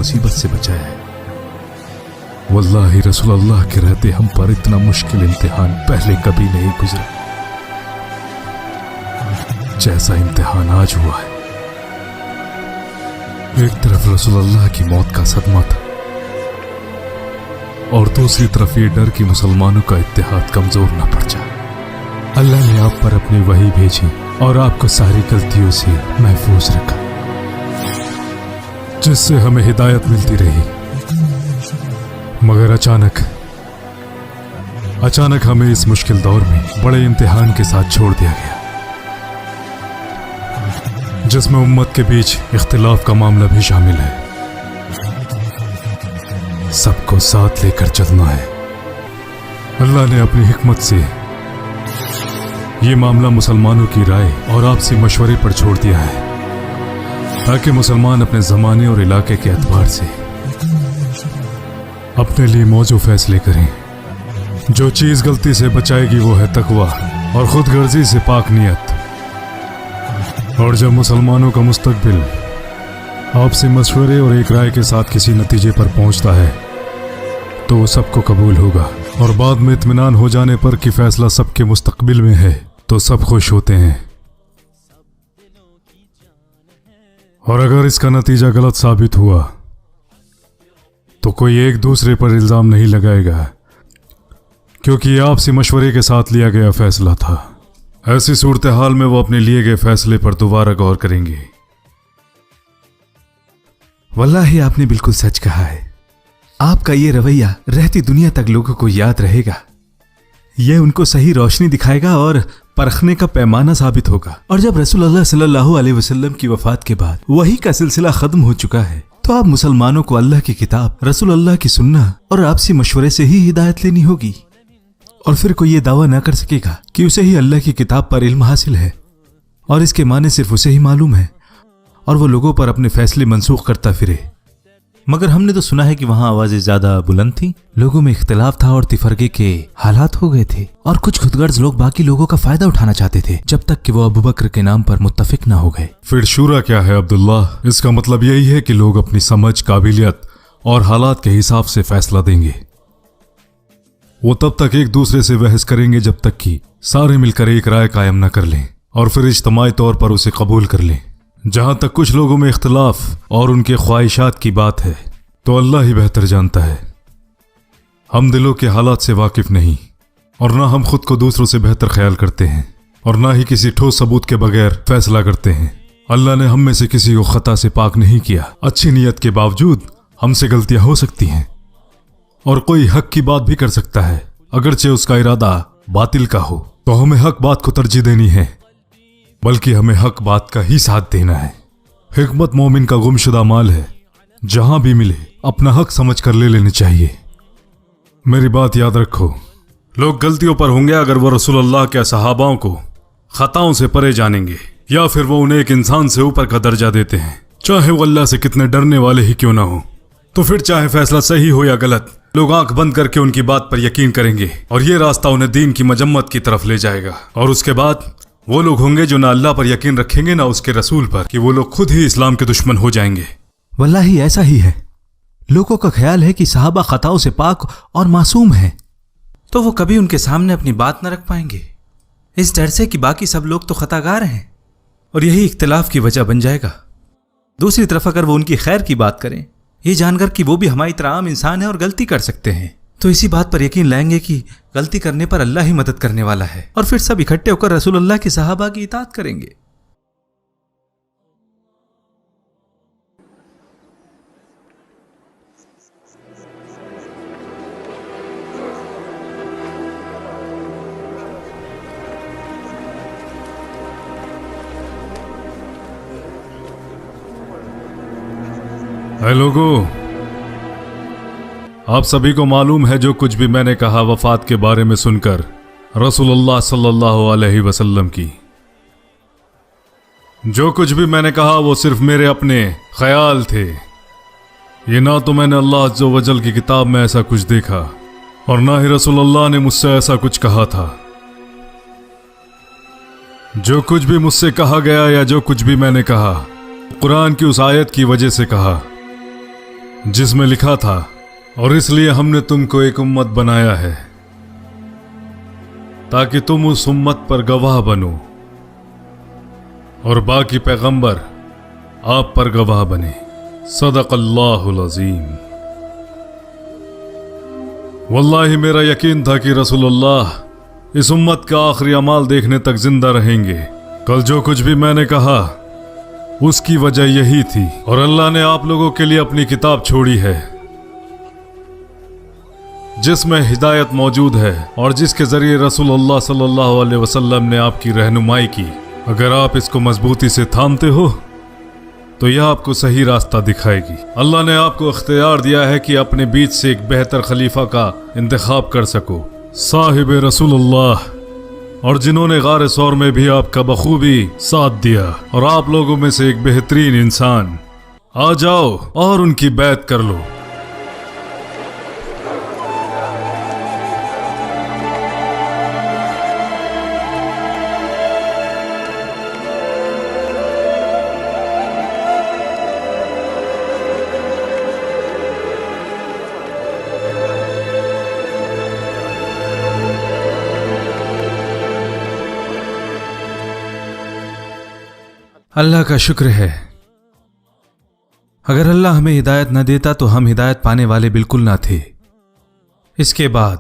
मुसीबत से बचाया है। वल्लाहि रसूल अल्लाह के रहते हम पर इतना मुश्किल इम्तिहान पहले कभी नहीं गुजरा जैसा इम्तिहान आज हुआ है। एक तरफ रसूल अल्लाह की मौत का सदमा था और दूसरी तरफ ये डर कि मुसलमानों का इत्तेहाद कमजोर न पड़ जाए। अल्लाह ने आप पर अपनी वही भेजी और आपको सारी गलतियों से महफूज रखा, जिससे हमें हिदायत मिलती रही। मगर अचानक हमें इस मुश्किल दौर में बड़े इम्तिहान के साथ छोड़ दिया गया, जिसमें उम्मत के बीच इख्तिलाफ का मामला भी शामिल है। सबको साथ लेकर चलना है। अल्लाह ने अपनी हिकमत से ये मामला मुसलमानों की राय और आपसी मशवरे पर छोड़ दिया है, ताकि मुसलमान अपने जमाने और इलाके के एतबार से अपने लिए मौजू फैसले करें। जो चीज गलती से बचाएगी वो है तकवा और खुदगर्जी से पाक नियत। और जब मुसलमानों का मुस्तकबिल आपसे मशवरे और एक राय के साथ किसी नतीजे पर पहुंचता है तो वो सबको कबूल होगा, और बाद में इत्मीनान हो जाने पर कि फैसला सबके मुस्तकबिल में है तो सब खुश होते हैं। और अगर इसका नतीजा गलत साबित हुआ तो कोई एक दूसरे पर इल्जाम नहीं लगाएगा, क्योंकि ये आपसे मशवरे के साथ लिया गया फैसला था। ऐसी सूरत हाल में वो अपने लिए गए फैसले पर दोबारा गौर करेंगे। वल्लाही आपने बिल्कुल सच कहा है। आपका ये रवैया रहती दुनिया तक लोगों को याद रहेगा। यह उनको सही रोशनी दिखाएगा और परखने का पैमाना साबित होगा। और जब रसूलुल्लाह सल्लल्लाहु अलैहि वसल्लम की वफात के बाद वही का सिलसिला खत्म हो चुका है, तो आप मुसलमानों को अल्लाह की किताब, रसूलुल्लाह की सुन्नह और आपसी मशवरे से ही हिदायत लेनी होगी। और फिर कोई ये दावा ना कर सकेगा कि उसे ही अल्लाह की किताब पर इल्म हासिल है और इसके माने सिर्फ उसे ही मालूम है, और वो लोगों पर अपने फैसले मंसूख करता फिरे। मगर हमने तो सुना है कि वहां आवाजें ज्यादा बुलंद थीं, लोगों में इख्तिलाफ था और तिफरके के हालात हो गए थे, और कुछ खुदगर्ज लोग बाकी लोगों का फायदा उठाना चाहते थे जब तक कि वो अबू बकर के नाम पर मुत्तफिक ना हो गए। फिर शूरा क्या है अब्दुल्ला? इसका मतलब यही है कि लोग अपनी समझ, काबिलियत और हालात के हिसाब से फैसला देंगे। वो तब तक एक दूसरे से बहस करेंगे जब तक कि सारे मिलकर एक राय कायम न कर लें, और फिर इज्तमाई तौर पर उसे कबूल कर लें। जहां तक कुछ लोगों में इख्तिलाफ और उनके ख्वाहिशात की बात है तो अल्लाह ही बेहतर जानता है। हम दिलों के हालात से वाकिफ नहीं, और ना हम खुद को दूसरों से बेहतर ख्याल करते हैं, और ना ही किसी ठोस सबूत के बगैर फैसला करते हैं। अल्लाह ने हम में से किसी को खता से पाक नहीं किया। अच्छी नीयत के बावजूद हमसे गलतियां हो सकती हैं, और कोई हक की बात भी कर सकता है, अगरचे उसका इरादा बातिल का हो। तो हमें हक बात को तरजीह देनी है, बल्कि हमें हक बात का ही साथ देना है। हिकमत मोमिन का गुमशुदा माल है, जहां भी मिले अपना हक समझ कर ले लेने चाहिए। मेरी बात याद रखो, लोग गलतियों पर होंगे अगर वो रसूलुल्लाह के सहाबाओं को खताओं से परे जानेंगे, या फिर वो उन्हें एक इंसान से ऊपर का दर्जा देते हैं, चाहे वो अल्लाह से कितने डरने वाले ही क्यों ना हो। तो फिर चाहे फैसला सही हो या गलत, लोग आंख बंद करके उनकी बात पर यकीन करेंगे, और ये रास्ता उन्हें दीन की मजम्मत की तरफ ले जाएगा। और उसके बाद वो लोग होंगे जो ना अल्लाह पर यकीन रखेंगे ना उसके रसूल पर, कि वो लोग खुद ही इस्लाम के दुश्मन हो जाएंगे। वल्लाही ऐसा ही है। लोगों का ख्याल है कि सहाबा खताओं से पाक और मासूम हैं, तो वो कभी उनके सामने अपनी बात न रख पाएंगे, इस डर से कि बाकी सब लोग तो खतागार हैं, और यही इख्तिलाफ की वजह बन जाएगा। दूसरी तरफ अगर वो उनकी खैर की बात करें, ये जानकर कि वो भी हमारी तरह आम इंसान है और गलती कर सकते हैं, तो इसी बात पर यकीन लाएंगे कि गलती करने पर अल्लाह ही मदद करने वाला है, और फिर सब इकट्ठे होकर रसूलुल्लाह के सहाबा की इताअत करेंगे। है लोगों, आप सभी को मालूम है जो कुछ भी मैंने कहा वफात के बारे में सुनकर रसूलुल्लाह सल्लल्लाहु अलैहि वसल्लम की, जो कुछ भी मैंने कहा वो सिर्फ मेरे अपने ख्याल थे। ये ना तो मैंने अल्लाह अज़्ज़ व जल की किताब में ऐसा कुछ देखा, और ना ही रसूलुल्लाह ने मुझसे ऐसा कुछ कहा था। जो कुछ भी मुझसे कहा गया या जो कुछ भी मैंने कहा, कुरान की उस आयत की वजह से कहा, जिसमें लिखा था, और इसलिए हमने तुमको एक उम्मत बनाया है ताकि तुम उस उम्मत पर गवाह बनो और बाकी पैगंबर आप पर गवाह बने। सदक़ल्लाहुल अज़ीम। वल्लाही मेरा यकीन था कि रसूलुल्लाह इस उम्मत का आखिरी अमाल देखने तक जिंदा रहेंगे। कल जो कुछ भी मैंने कहा उसकी वजह यही थी, और अल्लाह ने आप लोगों के लिए अपनी किताब छोड़ी है जिसमें हिदायत मौजूद है और जिसके जरिए रसूलुल्लाह सल्लल्लाहु अलैहि वसल्लम ने आपकी रहनुमाई की। अगर आप इसको मजबूती से थामते हो तो यह आपको सही रास्ता दिखाएगी। अल्लाह ने आपको इख्तियार दिया है कि अपने बीच से एक बेहतर खलीफा का इंतखाब कर सको, साहिब रसूलुल्लाह, और जिन्होंने गार सौर में भी आपका बखूबी साथ दिया, और आप लोगों में से एक बेहतरीन इंसान। आ जाओ और उनकी बैत कर लो। अल्लाह का शुक्र है, अगर अल्लाह हमें हिदायत न देता तो हम हिदायत पाने वाले बिल्कुल ना थे। इसके बाद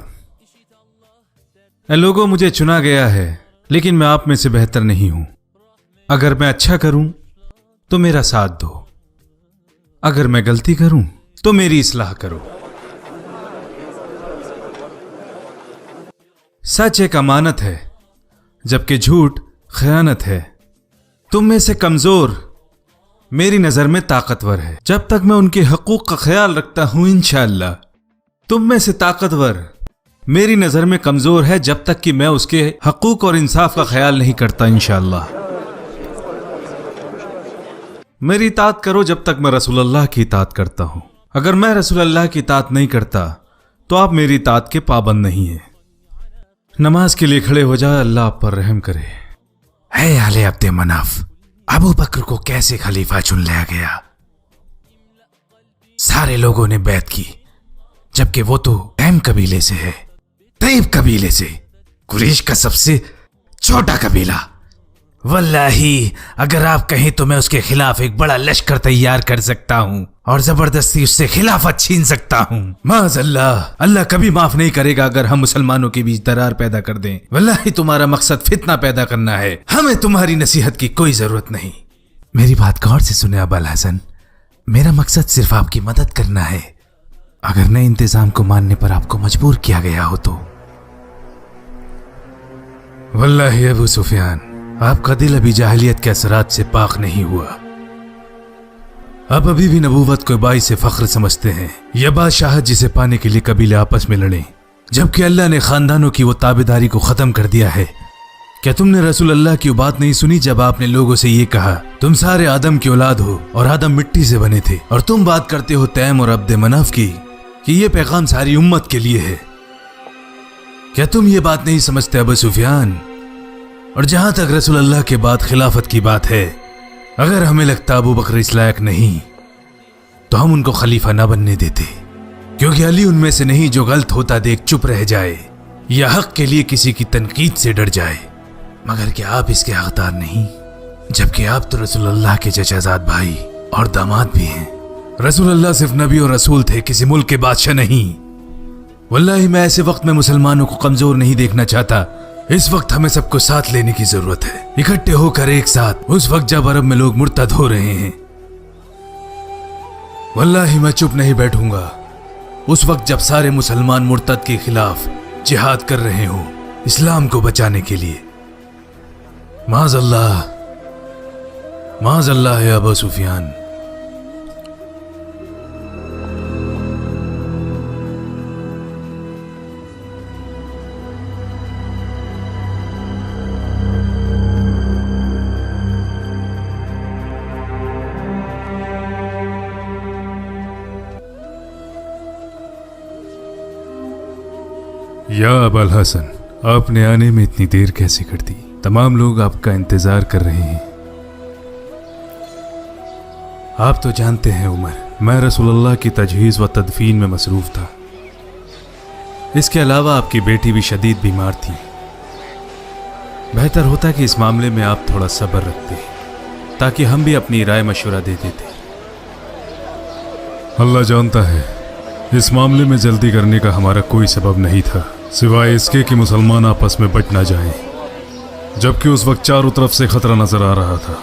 लोगों, मुझे चुना गया है, लेकिन मैं आप में से बेहतर नहीं हूं। अगर मैं अच्छा करूं तो मेरा साथ दो, अगर मैं गलती करूं तो मेरी इस्लाह करो। सच एक अमानत है, जबकि झूठ खयानत है। तुम में से कमजोर मेरी नजर में ताकतवर है, जब तक मैं उनके हकूक का ख्याल रखता हूं इंशाअल्लाह। तुम में से ताकतवर मेरी नजर में कमजोर है, जब तक कि मैं उसके हकूक और इंसाफ का ख्याल नहीं करता इंशाअल्लाह। मेरी इताअत करो जब तक मैं रसूलुल्लाह की इताअत करता हूं। अगर मैं रसूलुल्लाह की इताअत नहीं करता तो आप मेरी इताअत के पाबंद नहीं है। नमाज के लिए खड़े हो जाए, अल्लाह आप पर रहम करे। है आले अब्दे मनाफ, अबू बकर को कैसे खलीफा चुन लिया गया? सारे लोगों ने बैत की, जबकि वो तो तैम कबीले से है, तैब कबीले से, कुरैश का सबसे छोटा कबीला। वल्लाही अगर आप कहें तो मैं उसके खिलाफ एक बड़ा लश्कर तैयार कर सकता हूं और जबरदस्ती उससे खिलाफत छीन सकता हूं। माज़अल्लाह, अल्लाह कभी माफ नहीं करेगा अगर हम मुसलमानों के बीच दरार पैदा कर दें। वल्लाही तुम्हारा मकसद फितना पैदा करना है, हमें तुम्हारी नसीहत की कोई जरूरत नहीं। मेरी बात गौर से सुने अबुल हसन, मेरा मकसद सिर्फ आपकी मदद करना है। अगर नए इंतजाम को मानने पर आपको मजबूर किया गया हो तो। वल्लाही अबू सुफियान, आपका दिल अभी जाहिलियत के असरात से पाक नहीं हुआ। आप अभी भी नबूवत को बाइस से फख्र समझते हैं। यह बादशाहत जिसे पाने के लिए कबीले आपस में लड़े, जबकि अल्लाह ने खानदानों की वो ताबेदारी को खत्म कर दिया है। क्या तुमने रसूल अल्लाह की बात नहीं सुनी जब आपने लोगों से ये कहा, तुम सारे आदम की औलाद हो और आदम मिट्टी से बने थे, और तुम बात करते हो तैम और अब्दे मनाफ की कि ये पैगाम सारी उम्मत के लिए है। क्या तुम ये बात नहीं समझते अबू सुफियान? और जहां तक रसूल अल्लाह के बाद खिलाफत की बात है, अगर हमें लगता अबू बकर इस लायक नहीं तो हम उनको खलीफा ना बनने देते, क्योंकि अली उनमें से नहीं जो गलत होता देख चुप रह जाए या हक के लिए किसी की तनकीद से डर जाए। मगर क्या आप इसके हकदार नहीं, जबकि आप तो रसूल अल्लाह के चचाजाद भाई और दामाद भी हैं। रसूल अल्लाह सिर्फ नबी और रसूल थे, किसी मुल्क के बादशाह नहीं। वल्लाही मैं ऐसे वक्त में मुसलमानों को कमजोर नहीं देखना चाहता। इस वक्त हमें सबको साथ लेने की जरूरत है, इकट्ठे होकर एक साथ, उस वक्त जब अरब में लोग मुर्तद हो रहे हैं। वल्लाही मैं चुप नहीं बैठूंगा उस वक्त जब सारे मुसलमान मुर्तद के खिलाफ जिहाद कर रहे हो इस्लाम को बचाने के लिए। माज़अल्लाह, माज़अल्लाह है अबू सुफियान। या अबुल हसन, आपने आने में इतनी देर कैसे कर दी? तमाम लोग आपका इंतजार कर रहे हैं। आप तो जानते हैं उमर, मैं रसूलुल्लाह की तजहीज़ व तदफीन में मसरूफ़ था। इसके अलावा आपकी बेटी भी शदीद बीमार थी। बेहतर होता कि इस मामले में आप थोड़ा सब्र रखते, ताकि हम भी अपनी राय मशवरा दे देते। अल्लाह जानता है, इस मामले में जल्दी करने का हमारा कोई सबब नहीं था, सिवाय इसके कि मुसलमान आपस में बट ना जाएं, जबकि उस वक्त चारों तरफ से खतरा नजर आ रहा था।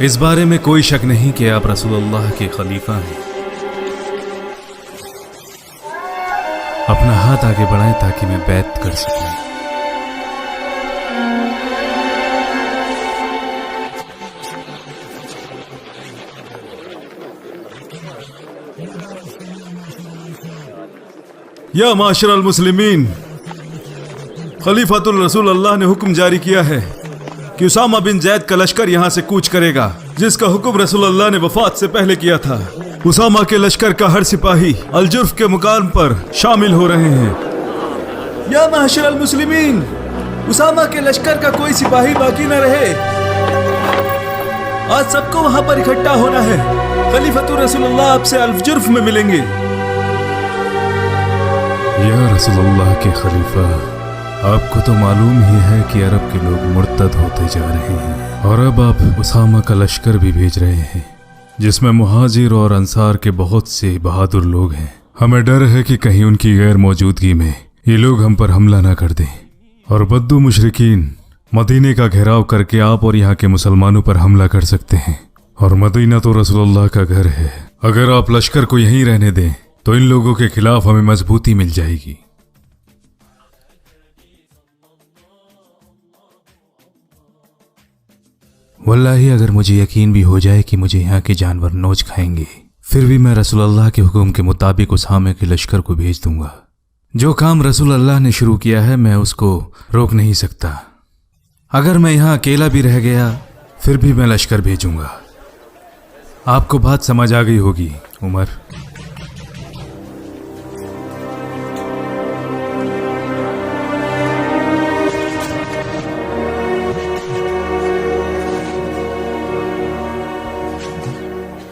इस बारे में कोई शक नहीं कि आप रसूलुल्लाह के खलीफा हैं। अपना हाथ आगे बढ़ाएं ताकि मैं बैत कर सकूं। या माशरल मुस्लिमीन, खलीफातुल रसूल अल्लाह ने हुक्म जारी किया है कि उसामा बिन जैद का लश्कर यहाँ से कूच करेगा, जिसका हुक्म रसूल अल्लाह ने वफात से पहले किया था। उसामा के लश्कर का हर सिपाही अलजुर्फ के मुकाम पर शामिल हो रहे हैं। या माशरल मुस्लिमीन, उसामा के लश्कर का कोई सिपाही बाकी न रहे। आज सबको वहां पर इकट्ठा होना है। खलीफातुल रसूलुल्लाह आपसे अलजुर्फ में मिलेंगे। या रसूलुल्लाह के खलीफा, आपको तो मालूम ही है कि अरब के लोग मुर्तद होते जा रहे हैं, और अब आप उसामा का लश्कर भी भेज रहे हैं, जिसमें मुहाजिर और अंसार के बहुत से बहादुर लोग हैं। हमें डर है कि कहीं उनकी गैर मौजूदगी में ये लोग हम पर हमला ना कर दें, और बद्दू मुशरिकीन मदीने का घेराव करके आप और यहाँ के मुसलमानों पर हमला कर सकते हैं। और मदीना तो रसूलुल्लाह का घर है। अगर आप लश्कर को यहीं रहने दें तो इन लोगों के खिलाफ हमें मजबूती मिल जाएगी। वल्लाही अगर मुझे यकीन भी हो जाए कि मुझे यहाँ के जानवर नोच खाएंगे, फिर भी मैं रसूलुल्लाह के हुक्म के मुताबिक उसामे के लश्कर को भेज दूंगा। जो काम रसूलुल्लाह ने शुरू किया है मैं उसको रोक नहीं सकता। अगर मैं यहाँ अकेला भी रह गया फिर भी मैं लश्कर भेजूंगा। आपको बात समझ आ गई होगी उमर।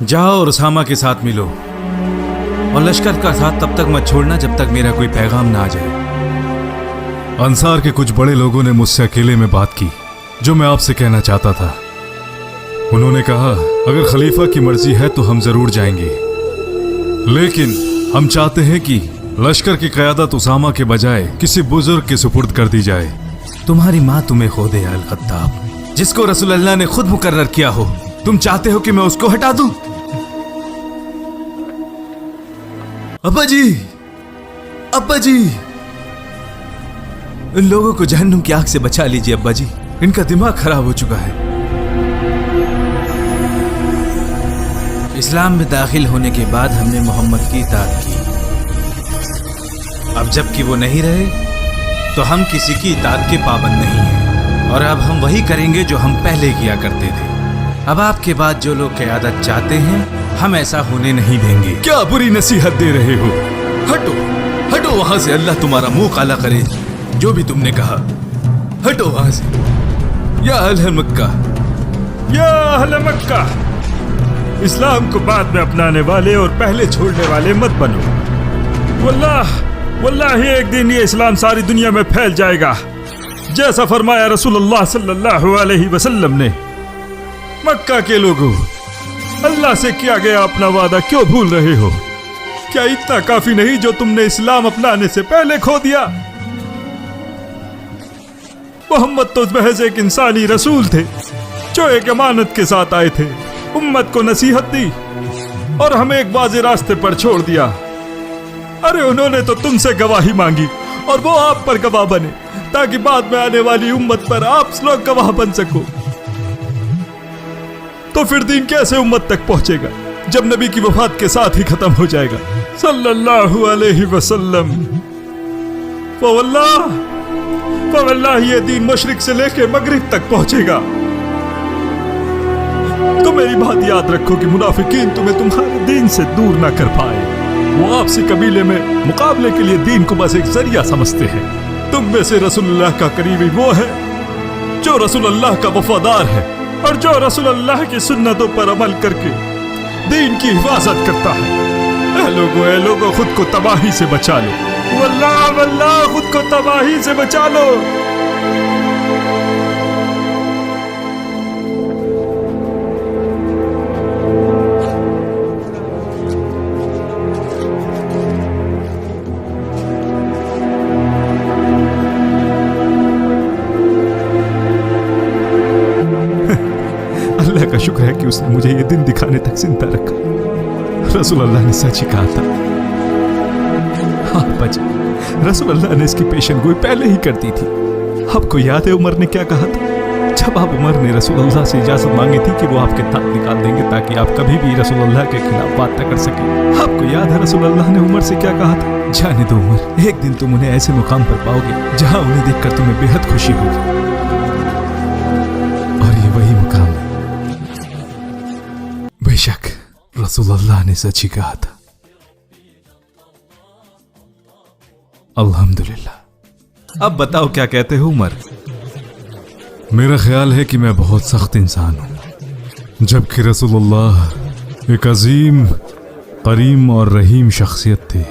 जाओ और उसामा के साथ मिलो, और लश्कर का साथ तब तक मत छोड़ना जब तक मेरा कोई पैगाम ना आ जाए। अंसार के कुछ बड़े लोगों ने मुझसे अकेले में बात की, जो मैं आपसे कहना चाहता था। उन्होंने कहा अगर खलीफा की मर्जी है तो हम जरूर जाएंगे, लेकिन हम चाहते हैं कि लश्कर की क़यादत उसामा के बजाय किसी बुजुर्ग के सुपुर्द कर दी जाए। तुम्हारी माँ तुम्हें खो दे अल खत्ताब, जिसको रसूलुल्लाह ने खुद मुकर्रर किया हो, तुम चाहते हो कि मैं उसको हटा दूं? अब्बा जी, अब्बा जी, इन लोगों को जहन्नुम की आग से बचा लीजिए अब्बा जी, इनका दिमाग खराब हो चुका है। इस्लाम में दाखिल होने के बाद हमने मोहम्मद की इताअत की, अब जबकि वो नहीं रहे तो हम किसी की इताअत के पाबंद नहीं हैं, और अब हम वही करेंगे जो हम पहले किया करते थे। अब आपके बाद जो लोग क़यादत चाहते हैं हम ऐसा होने नहीं देंगे। क्या बुरी नसीहत दे रहे हो? हटो, हटो वहां से, अल्लाह तुम्हारा मुंह काला करे। जो भी तुमने कहा, हटो वहां से। या अहले मक्का, या अहले मक्का, इस्लाम को बाद में अपनाने वाले और पहले छोड़ने वाले मत बनो। वल्लाही एक दिन ये इस्लाम सारी दुनिया में फैल जाएगा, जैसा फरमाया रसूलुल्लाह सल्लल्लाहु अलैहि वसल्लम ने। मक्का के लोगों, अल्लाह से किया गया अपना वादा क्यों भूल रहे हो? क्या इतना काफी नहीं जो तुमने इस्लाम अपनाने से पहले खो दिया? मोहम्मद तो महज एक इंसानी रसूल थे जो एक अमानत के साथ आए थे, उम्मत को नसीहत दी और हमें एक वाज़े रास्ते पर छोड़ दिया। अरे उन्होंने तो तुमसे गवाही मांगी और वो आप पर गवाह बने, ताकि बाद में आने वाली उम्मत पर आप लोग गवाह बन सको। तो फिर दीन कैसे उम्मत तक पहुंचेगा जब नबी की वफात के साथ ही खत्म हो जाएगा? सल्लल्लाहु अलैहि वसल्लम। वल्लाह ये दीन मशरिक से लेके मगरिब तक पहुंचेगा। तो मेरी बात याद रखो कि मुनाफिकीन तुम्हें तुम्हारे दीन से दूर ना कर पाए। वो आपसी कबीले में मुकाबले के लिए दीन को बस एक जरिया समझते हैं। तुम में से रसूलुल्लाह का करीबी वो है जो रसूलुल्लाह का वफादार है और जो रसूलुल्लाह की सुन्नतों पर अमल करके दीन की हिफाजत करता है। ऐ लोगों खुद को तबाही से बचा लो। वल्लाह खुद को तबाही से बचा लो। अल्लाह का शुक्र है कि उसने मुझे ये दिन दिखाने तक जिंदा रखा। रसूल अल्लाह ने सच ही कहा था। हाँ बच्चे, रसूल अल्लाह ने इसकी पेशन गोई पहले ही कर दी थी। आपको याद है उमर ने क्या कहा था? जब आप उमर ने रसूल अल्लाह से इजाजत मांगी थी कि वो आपके दांत निकाल देंगे ताकि आप कभी भी रसूल अल्लाह के खिलाफ बात न कर सके। आपको याद है रसूल अल्लाह ने उमर से क्या कहा था? जाने दो उमर, एक दिन तुम उन्हें ऐसे मुकाम पर पाओगे जहां उन्हें देखकर तुम्हें बेहद खुशी होगी। और ये वही मुकाम है। बेशक रसूलुल्लाह ने सच ही कहा था। अल्हम्दुलिल्लाह। अब बताओ क्या कहते हो उमर? मेरा ख्याल है कि मैं बहुत सख्त इंसान हूं, जबकि रसूलुल्लाह एक अजीम, करीम और रहीम शख्सियत थे।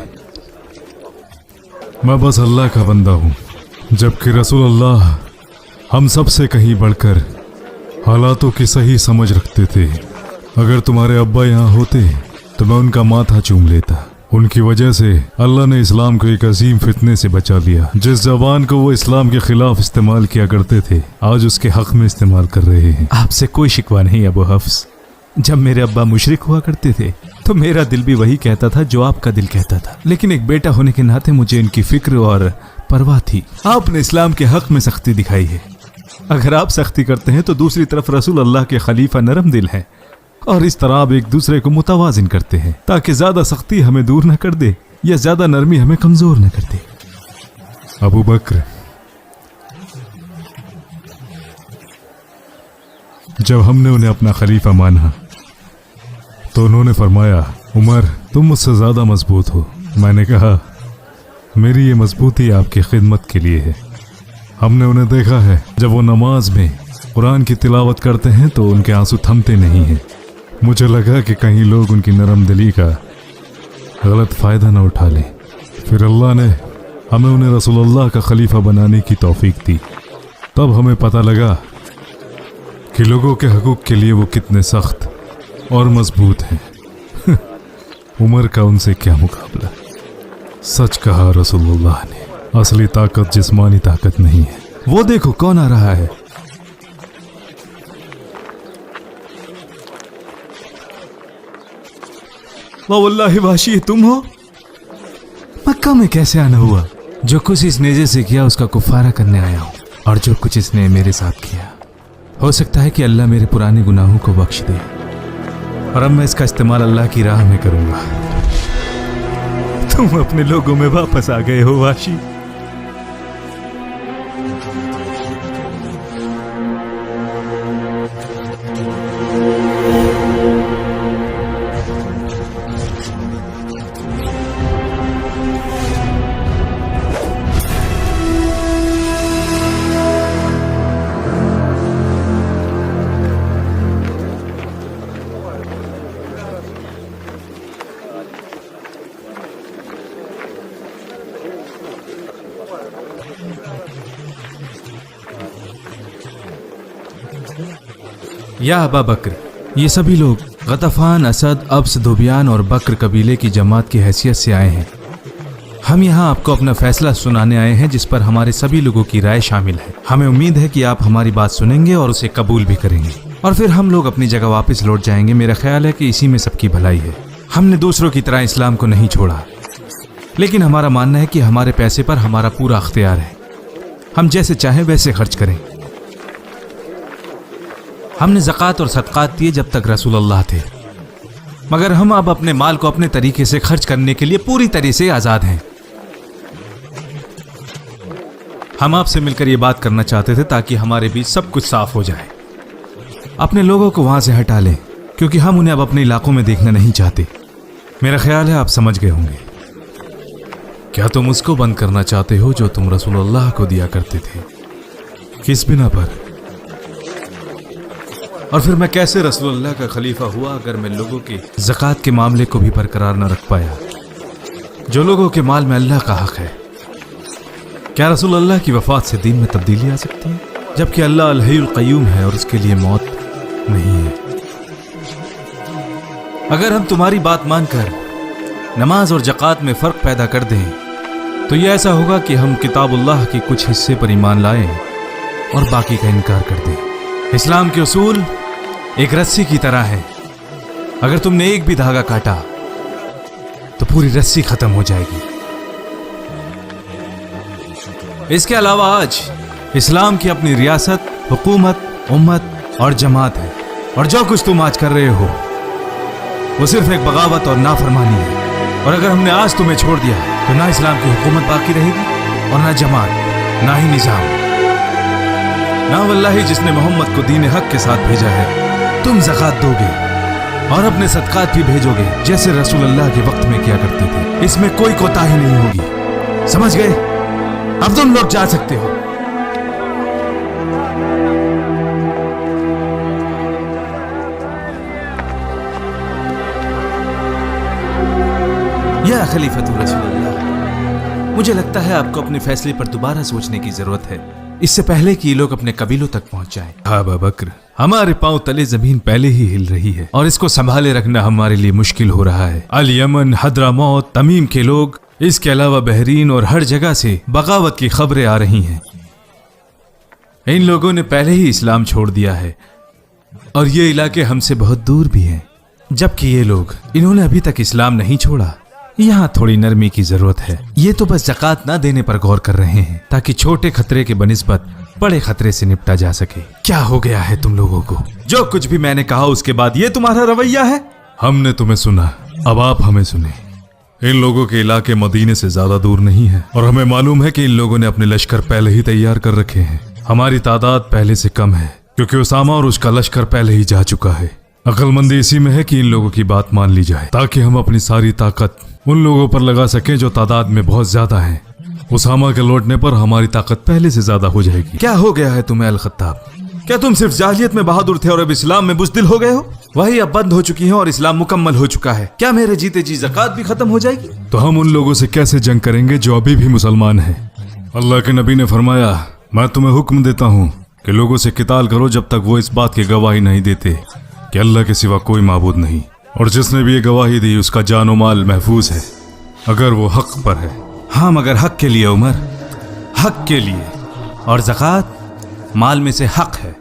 मैं बस अल्लाह का बंदा हूं, जबकि रसूलुल्लाह हम सब से कहीं बढ़कर हालातों की सही समझ रखते थे। अगर तुम्हारे अब्बा यहाँ होते तो मैं उनका माथा चूम लेता। उनकी वजह से अल्लाह ने इस्लाम को एक अजीम फितने से बचा लिया। जिस जबान को वो इस्लाम के खिलाफ इस्तेमाल किया करते थे, आज उसके हक में इस्तेमाल कर रहे हैं। आपसे कोई शिकवा नहीं अबू हफ्स। जब मेरे अब्बा मुशरिक हुआ करते थे तो मेरा दिल भी वही कहता था जो आपका दिल कहता था, लेकिन एक बेटा होने के नाते मुझे इनकी फिक्र और परवाह थी। आपने इस्लाम के हक में सख्ती दिखाई है। अगर आप सख्ती करते हैं तो दूसरी तरफ रसूल अल्लाह के खलीफा नरम दिल हैं और इस तरह आप एक दूसरे को मुतवाजिन करते हैं ताकि ज्यादा सख्ती हमें दूर न कर दे या ज्यादा नरमी हमें कमजोर न कर दे। अबू बकर, जब हमने उन्हें अपना खलीफा माना तो उन्होंने फरमाया, उमर तुम मुझसे ज्यादा मजबूत हो। मैंने कहा, मेरी ये मजबूती आपकी खिदमत के लिए है। हमने उन्हें देखा है जब वो नमाज में कुरान की तिलावत करते हैं तो उनके आंसू थमते नहीं हैं। मुझे लगा कि कहीं लोग उनकी नरम दिली का गलत फ़ायदा न उठा लें। फिर अल्लाह ने हमें उन्हें रसूलुल्लाह का खलीफा बनाने की तौफीक दी। तब हमें पता लगा कि लोगों के हकूक़ के लिए वो कितने सख्त और मजबूत हैं। उमर का उनसे क्या मुकाबला। सच कहा रसूलुल्लाह ने, असली ताकत जिस्मानी ताकत नहीं है। वो देखो कौन आ रहा है। वल्लाहि वाशी, तुम हो? मक्का में कैसे आना हुआ? जो कुछ इस नेजे से किया उसका कुफारा करने आया हूं, और जो कुछ इसने मेरे साथ किया, हो सकता है कि अल्लाह मेरे पुराने गुनाहों को बख्श दे, और अब मैं इसका इस्तेमाल अल्लाह की राह में करूंगा। तुम अपने लोगों में वापस आ गए हो वाशी। या अबा बकर, ये सभी लोग गतफान, असद, अब्स, दुबियान और बकर कबीले की जमात की हैसियत से आए हैं। हम यहाँ आपको अपना फैसला सुनाने आए हैं जिस पर हमारे सभी लोगों की राय शामिल है। हमें उम्मीद है कि आप हमारी बात सुनेंगे और उसे कबूल भी करेंगे, और फिर हम लोग अपनी जगह वापस लौट जाएंगे। मेरा ख्याल है कि इसी में सबकी भलाई है। हमने दूसरों की तरह इस्लाम को नहीं छोड़ा, लेकिन हमारा मानना है कि हमारे पैसे पर हमारा पूरा अख्तियार है। हम जैसे चाहें वैसे खर्च करें। हमने ज़कात और सदक़ात दिए जब तक रसूल अल्लाह थे, मगर हम अब अपने माल को अपने तरीके से खर्च करने के लिए पूरी तरह से आज़ाद हैं। हम आपसे मिलकर ये बात करना चाहते थे ताकि हमारे बीच सब कुछ साफ हो जाए। अपने लोगों को वहां से हटा लें, क्योंकि हम उन्हें अब अपने इलाकों में देखना नहीं चाहते। मेरा ख्याल है आप समझ गए होंगे। क्या तुम उसको बंद करना चाहते हो जो तुम रसूलुल्लाह को दिया करते थे? किस बिना पर? और फिर मैं कैसे रसूलुल्लाह का खलीफा हुआ अगर मैं लोगों के ज़कात के मामले को भी बरकरार न रख पाया, जो लोगों के माल में अल्लाह का हक है? क्या रसूलुल्लाह की वफात से दीन में तब्दीली आ सकती है, जबकि अल्लाह अल-हय्युल क़य्यूम है और उसके लिए मौत नहीं है? अगर हम तुम्हारी बात मानकर नमाज और ज़कात में फ़र्क पैदा कर दें तो यह ऐसा होगा कि हम किताबुल्लाह के कुछ हिस्से पर ईमान लाएं और बाकी का इनकार कर दें। इस्लाम के उसूल एक रस्सी की तरह है। अगर तुमने एक भी धागा काटा तो पूरी रस्सी खत्म हो जाएगी। इसके अलावा आज इस्लाम की अपनी रियासत, हुकूमत, उम्मत और जमात है, और जो कुछ तुम आज कर रहे हो वो सिर्फ एक बगावत और नाफरमानी है। और अगर हमने आज तुम्हें छोड़ दिया तो ना इस्लाम की हुकूमत बाकी रहेगी और ना जमात, ना ही निजाम, ना वल्लाही जिसने मोहम्मद को दीन हक के साथ भेजा है। तुम ज़कात दोगे और अपने सदकात भी भेजोगे जैसे रसूलुल्लाह के वक्त में किया करते थे। इसमें कोई कोताही नहीं होगी। समझ गए? अब तुम लोग जा सकते हो। या खलीफतुर रसूलुल्लाह, मुझे लगता है आपको अपने फैसले पर दोबारा सोचने की जरूरत है, इससे पहले कि ये लोग अपने कबीलों तक पहुंच जाएं। हाँ अबू बकर, हमारे पांव तले जमीन पहले ही हिल रही है और इसको संभाले रखना हमारे लिए मुश्किल हो रहा है। अल यमन, हद्रामौत, तमीम के लोग, इसके अलावा बहरीन और हर जगह से बगावत की खबरें आ रही हैं। इन लोगों ने पहले ही इस्लाम छोड़ दिया है और ये इलाके हमसे बहुत दूर भी हैं, जबकि ये लोग, इन्होंने अभी तक इस्लाम नहीं छोड़ा। यहाँ थोड़ी नरमी की जरूरत है। ये तो बस ज़कात ना देने पर गौर कर रहे हैं ताकि छोटे खतरे के बनिस्बत बड़े खतरे से निपटा जा सके। क्या हो गया है तुम लोगों को? जो कुछ भी मैंने कहा उसके बाद ये तुम्हारा रवैया है? हमने तुम्हें सुना, अब आप हमें सुने। इन लोगों के इलाके मदीने से ज्यादा दूर नहीं है और हमें मालूम है कि इन लोगों ने अपने लश्कर पहले ही तैयार कर रखे हैं। हमारी तादाद पहले से कम है क्योंकि उसामा और उसका लश्कर पहले ही जा चुका है। अक्लमंदी इसी में है कि इन लोगों की बात मान ली जाए ताकि हम अपनी सारी ताकत उन लोगों पर लगा सकें जो तादाद में बहुत ज्यादा हैं। उसामा के लौटने पर हमारी ताकत पहले से ज्यादा हो जाएगी। क्या हो गया है तुम्हें अल-खत्ताब? क्या तुम सिर्फ जाहिलियत में बहादुर थे और अब इस्लाम में बुज़दिल हो गए हो? वही अब बंद हो चुकी है और इस्लाम मुकम्मल हो चुका है। क्या मेरे जीते जी ज़कात भी खत्म हो जाएगी? तो हम उन लोगों से कैसे जंग करेंगे जो अभी भी मुसलमान हैं? अल्लाह के नबी ने फरमाया, मैं तुम्हें हुक्म देता हूँ कि लोगों से किताल करो जब तक वो इस बात की गवाही नहीं देते कि अल्लाह के सिवा कोई माबूद नहीं, और जिसने भी ये गवाही दी उसका जानो माल महफूज है अगर वो हक पर है। हाँ, मगर हक के लिए उमर, हक के लिए। और ज़कात माल में से हक है।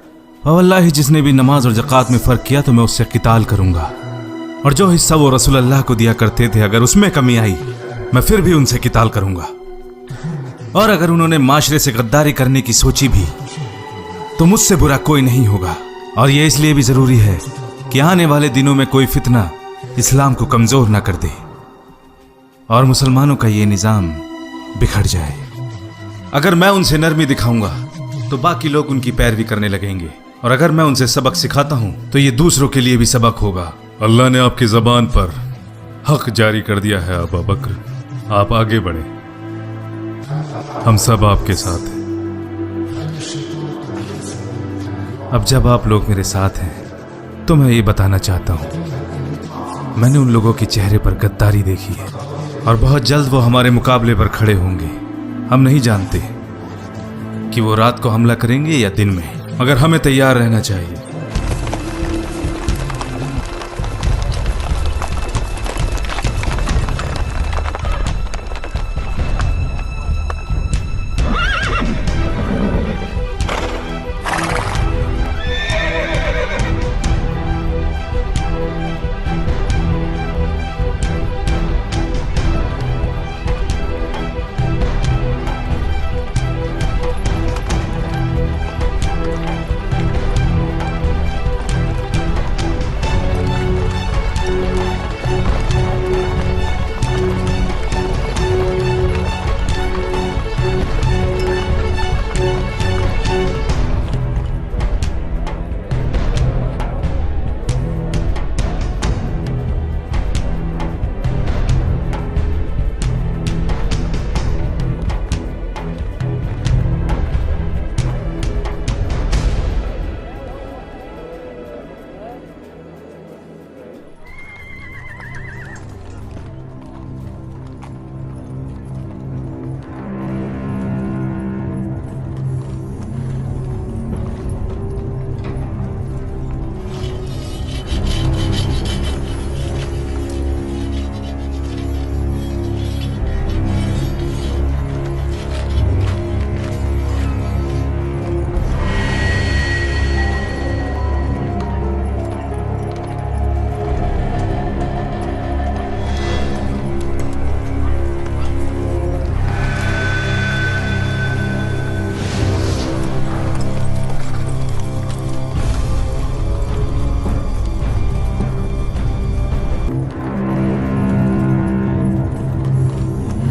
और वल्लाही जिसने भी नमाज और ज़कात में फ़र्क किया तो मैं उससे किताल करूँगा, और जो हिस्सा वो रसूलुल्लाह को दिया करते थे अगर उसमें कमी आई मैं फिर भी उनसे किताल करूँगा। और अगर उन्होंने माशरे से गद्दारी करने की सोची भी तो मुझसे बुरा कोई नहीं होगा। और यह इसलिए भी ज़रूरी है कि आने वाले दिनों में कोई फितना इस्लाम को कमज़ोर ना कर दे और मुसलमानों का ये निज़ाम बिखर जाए। अगर मैं उनसे नरमी दिखाऊंगा तो बाकी लोग उनकी पैरवी करने लगेंगे, और अगर मैं उनसे सबक सिखाता हूं तो ये दूसरों के लिए भी सबक होगा। अल्लाह ने आपकी ज़बान पर हक जारी कर दिया है अबू बकर, आप आगे बढ़े, हम सब आपके साथ हैं। अब जब आप लोग मेरे साथ हैं तो मैं ये बताना चाहता हूं, मैंने उन लोगों के चेहरे पर गद्दारी देखी है और बहुत जल्द वो हमारे मुकाबले पर खड़े होंगे। हम नहीं जानते कि वो रात को हमला करेंगे या दिन में, मगर हमें तैयार रहना चाहिए।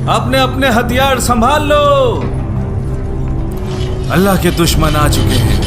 अपने अपने हथियार संभाल लो। अल्लाह के दुश्मन आ चुके हैं।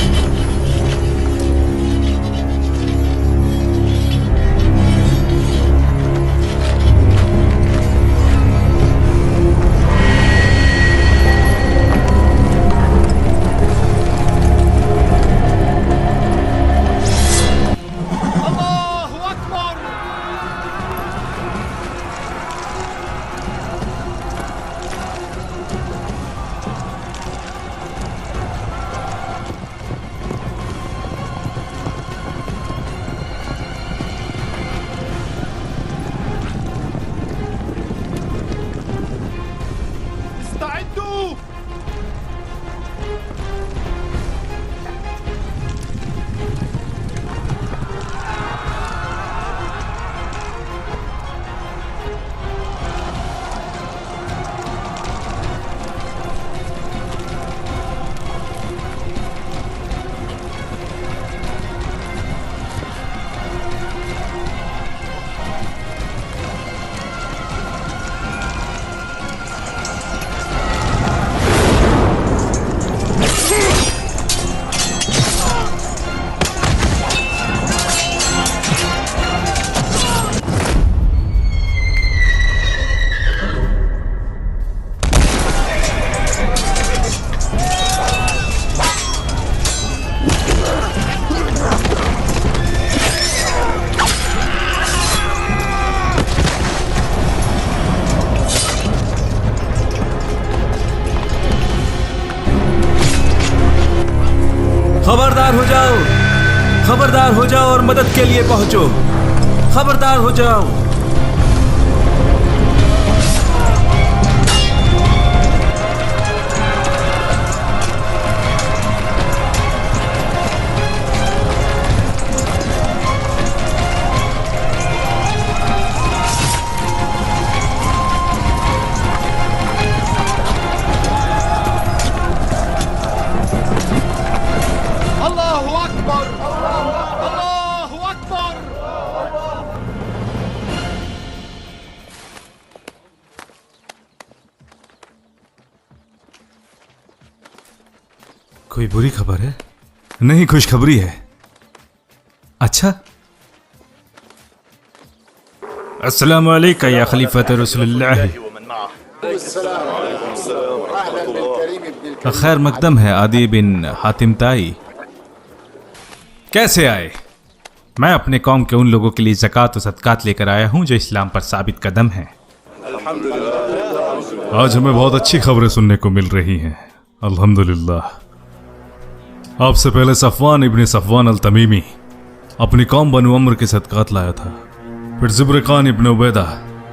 खबरदार हो जाओ, खबरदार हो जाओ और मदद के लिए पहुंचो। खबरदार हो जाओ। कोई बुरी खबर है? नहीं, खुशखबरी है। अच्छा, अस्सलामु अलैका या खलीफत रसूलुल्लाह। खैर मकदम है आदि बिन हातिम ताई। कैसे आए? मैं अपने कौम के उन लोगों के लिए ज़कात और सदकात लेकर आया हूं जो इस्लाम पर साबित कदम हैं। आज हमें बहुत अच्छी खबरें सुनने को मिल रही हैं। अल्हम्दुलिल्लाह। आपसे पहले सफ़वान इब्न सफ़वान अल तमीमी अपनी कौम बनु अम्र के सदकात लाया था। फिर ज़िब्रकान इब्न उबैदा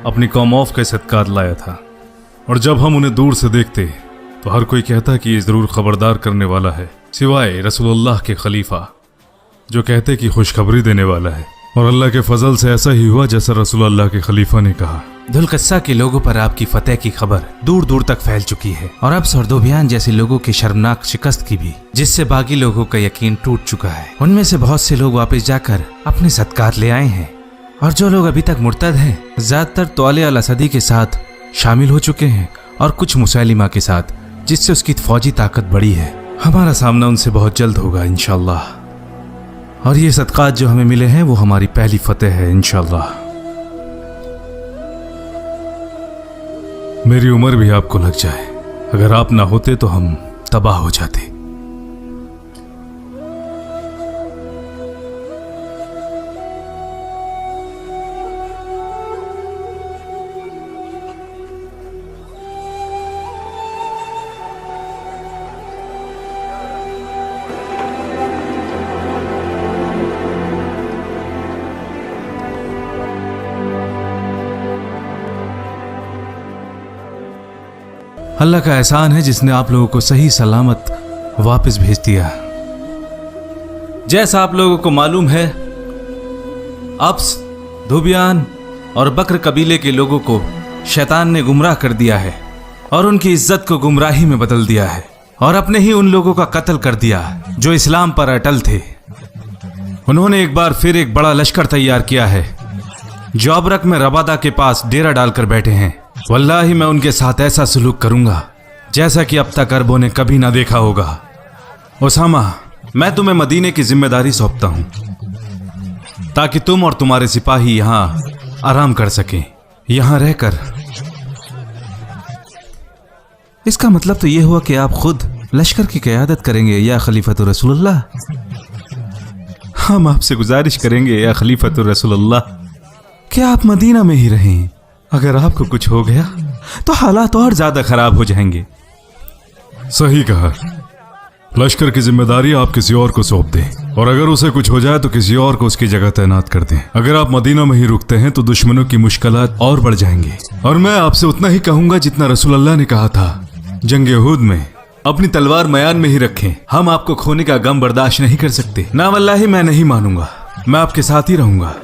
अपनी कौम औफ के सदकात लाया था। और जब हम उन्हें दूर से देखते तो हर कोई कहता कि ये ज़रूर खबरदार करने वाला है, सिवाय रसूलुल्लाह के खलीफा जो कहते कि खुशखबरी देने वाला है। और अल्लाह के फजल से ऐसा ही हुआ जैसा रसूलुल्लाह के खलीफा ने कहा। धुलकस्सा के लोगों पर आपकी फतेह की खबर दूर दूर तक फैल चुकी है और अब सर्दोबियान जैसे लोगों की शर्मनाक शिकस्त की भी, जिससे बाकी लोगों का यकीन टूट चुका है। उनमें से बहुत से लोग वापस जाकर अपने सदकात ले आए हैं और जो लोग अभी तक मुर्तद हैं ज्यादातर तौले अल असदी के साथ शामिल हो चुके हैं और कुछ मुसैलिमा के साथ, जिससे उसकी फौजी ताकत बढ़ी है। हमारा सामना उनसे बहुत जल्द होगा इंशाअल्लाह। और ये सदकात जो हमें मिले हैं वो हमारी पहली फतेह है इंशाअल्लाह। मेरी उम्र भी आपको लग जाए, अगर आप ना होते तो हम तबाह हो जाते। अल्लाह का एहसान है जिसने आप लोगों को सही सलामत वापस भेज दिया। जैसा आप लोगों को मालूम है, अब्स, धुबियान और बकर कबीले के लोगों को शैतान ने गुमराह कर दिया है और उनकी इज्जत को गुमराही में बदल दिया है और अपने ही उन लोगों का कत्ल कर दिया जो इस्लाम पर अटल थे। उन्होंने एक बार फिर एक बड़ा लश्कर तैयार किया है जो अबरक में रबादा के पास डेरा डालकर बैठे हैं वल्लाही मैं उनके साथ ऐसा सलूक करूंगा जैसा कि अब तक अरबों ने कभी ना देखा होगा। उसामा, मैं तुम्हें मदीने की जिम्मेदारी सौंपता हूं ताकि तुम और तुम्हारे सिपाही यहां आराम कर सकें। यहां रहकर इसका मतलब तो यह हुआ कि आप खुद लश्कर की क़यादत करेंगे या खलीफतुर रसूलुल्लाह? हम आपसे गुजारिश करेंगे या खलीफतुर रसूलुल्लाह कि आप मदीना में ही रहें। अगर आपको कुछ हो गया तो हालात और ज्यादा खराब हो जाएंगे। सही कहा। लश्कर की जिम्मेदारी आप किसी और को सौंप दें और अगर उसे कुछ हो जाए तो किसी और को उसकी जगह तैनात कर दें। अगर आप मदीना में ही रुकते हैं तो दुश्मनों की मुश्किलात और बढ़ जाएंगे। और मैं आपसे उतना ही कहूंगा जितना रसूलुल्लाह ने कहा था जंग उहद में, अपनी तलवार मयान में ही रखें। हम आपको खोने का गम बर्दाश्त नहीं कर सकते। ना वल्लाही मैं नहीं मानूंगा, मैं आपके साथ ही रहूंगा।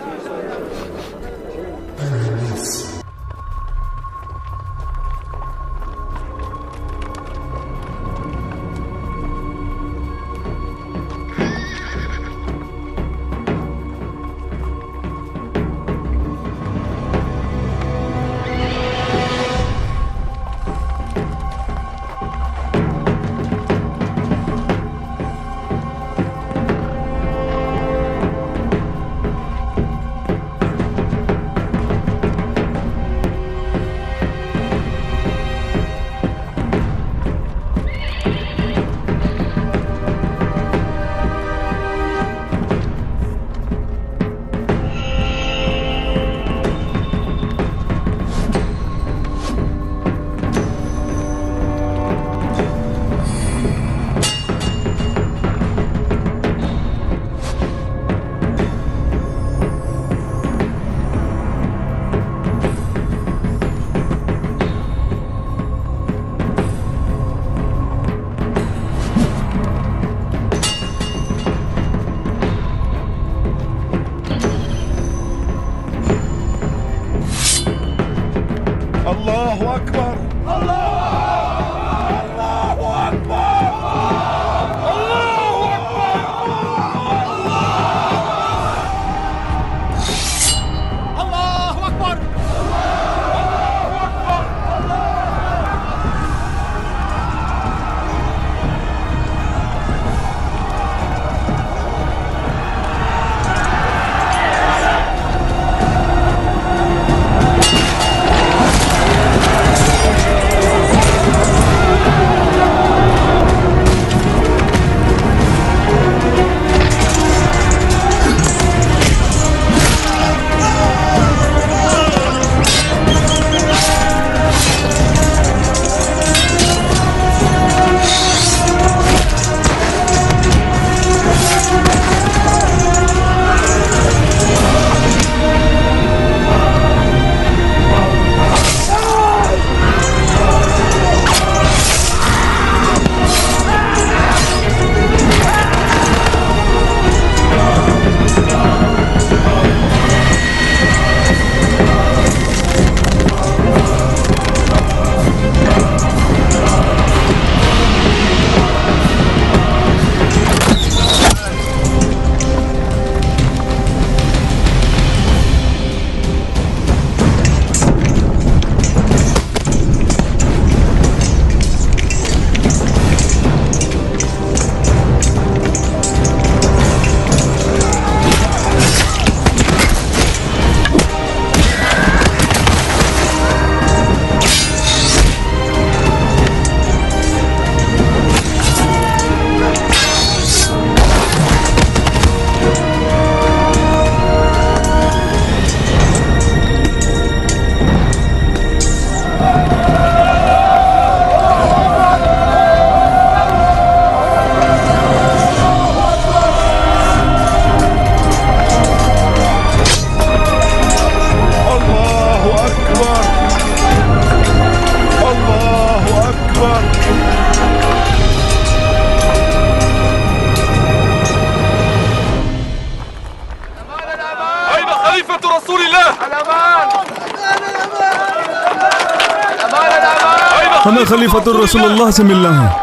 हमें खलीफतुर रसूलुल्लाह से मिलना है।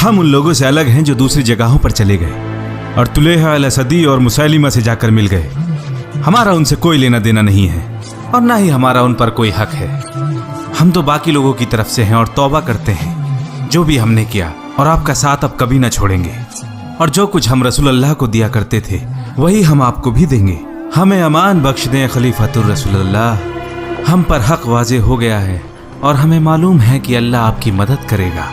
हम उन लोगों से अलग हैं जो दूसरी जगहों पर चले गए और तुलेहा अल-असदी और मुसैलिमा से जाकर मिल गए। हमारा उनसे कोई लेना देना नहीं है और ना ही हमारा उन पर कोई हक है। हम तो बाकी लोगों की तरफ से हैं और तौबा करते हैं जो भी हमने किया, और आपका साथ अब कभी ना छोड़ेंगे। और जो कुछ हम रसूल अल्लाह को दिया करते थे वही हम आपको भी देंगे। हमें अमान बख्श दें खलीफतुर रसूलुल्लाह। हम पर हक वाज़े हो गया है और हमें मालूम है कि अल्लाह आपकी मदद करेगा।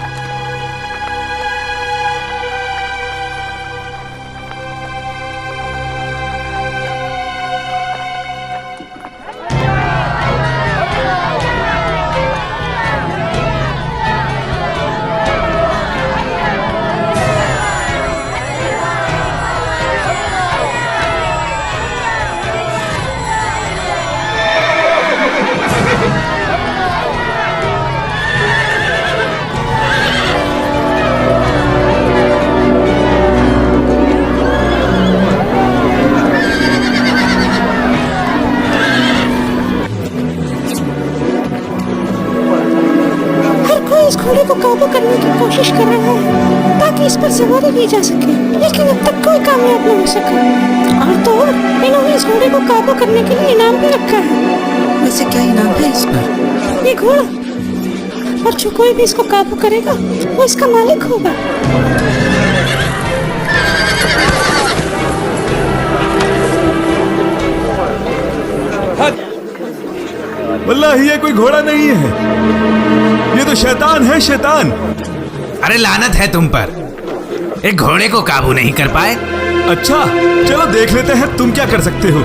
इस घोड़े को काबू करने की कोशिश कर रहा है ताकि इस पर सवारी की जा सके, लेकिन अब तक कोई कामयाब नहीं हो सका। और तो इन्होंने इस घोड़े को काबू करने के लिए इनाम भी रखा है। वैसे क्या इनाम है इस पर? ये घोड़ा, और जो कोई भी इसको काबू करेगा वो इसका मालिक होगा। वल्लाही ये कोई घोड़ा नहीं है, ये तो शैतान है, शैतान। अरे लानत है तुम पर, एक घोड़े को काबू नहीं कर पाए। अच्छा चलो देख लेते हैं तुम क्या कर सकते हो।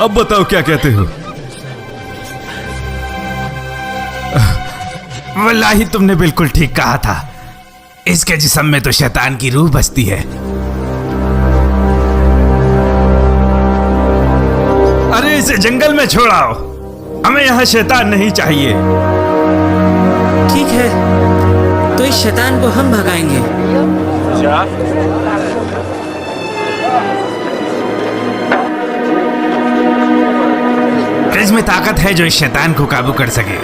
अब बताओ क्या कहते हो। वल्लाही तुमने बिल्कुल ठीक कहा था, इसके जिस्म में तो शैतान की रूह बसती है। अरे इसे जंगल में छोड़ाओ, हमें यहाँ शैतान नहीं चाहिए। ठीक है, तो इस शैतान को हम भगाएंगे। ब्रिज में ताकत है जो इस शैतान को काबू कर सके।